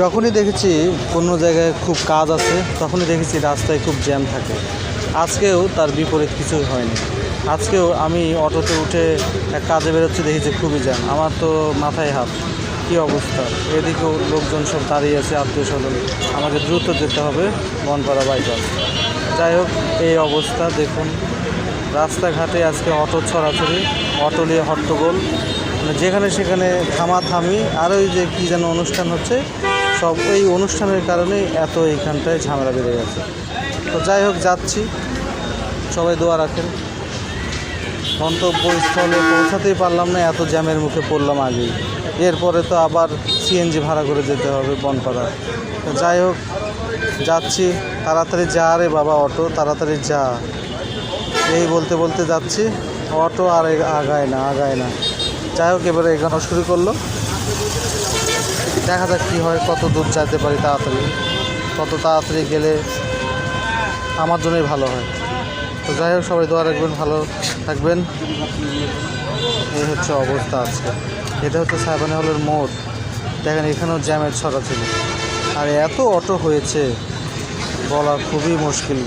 যখনই দেখেছি কোনো জায়গায় খুব কাজ আছে তখনই দেখেছি রাস্তায় খুব জ্যাম থাকে। আজকেও তার বিপরীত কিছুই হয়নি। আজকেও আমি অটোতে উঠে এক কাজে বেরোচ্ছি, দেখেছি খুবই জ্যাম। আমার তো মাথায় হাত, কী অবস্থা! এদিকেও লোকজন সব দাঁড়িয়ে আছে, আত্মীয় স্বজন। আমাকে দ্রুত যেতে হবে বনপাড়া বাইপাস। যাই হোক, এই অবস্থা দেখুন, রাস্তাঘাটে আজকে অটো ছড়াছড়ি, অটো নিয়ে হট্টগোল, মানে যেখানে সেখানে থামাথামি। আর ওই যে কী যেন অনুষ্ঠান হচ্ছে, সব ওই অনুষ্ঠানের কারণেই এত এইখানটায় ঝামেলা বেড়ে গেছে। তো যাই হোক, যাচ্ছি, সবাই দোয়া রাখেন। গন্তব্যস্থলে পৌঁছাতেই পারলাম না, এত জ্যামের মুখে পড়লাম আগেই। এরপরে তো আবার সিএনজি ভাড়া করে যেতে হবে বনপাড়া। তো যাই হোক, যাচ্ছি। তাড়াতাড়ি যা রে বাবা অটো, তাড়াতাড়ি যা, এই বলতে বলতে যাচ্ছি। অটো আর আগায় না। যাই হোক, এবারে এখানে শুরু করলো। দেখা যাক কী হয়, কত দূর যেতে পারি তাড়াতাড়ি। কত তাড়াতাড়ি গেলে আমার জন্যই ভালো হয়। তো যাই হোক, সবাই দোয়া রাখবেন, ভালো থাকবেন। এই হচ্ছে অবস্থা আজকে। এটা হচ্ছে সাইবানি হলের মোড়। দেখেন, এখানেও জ্যামের ছড়া ছিল। আর এত অটো হয়েছে, বলা খুবই মুশকিল।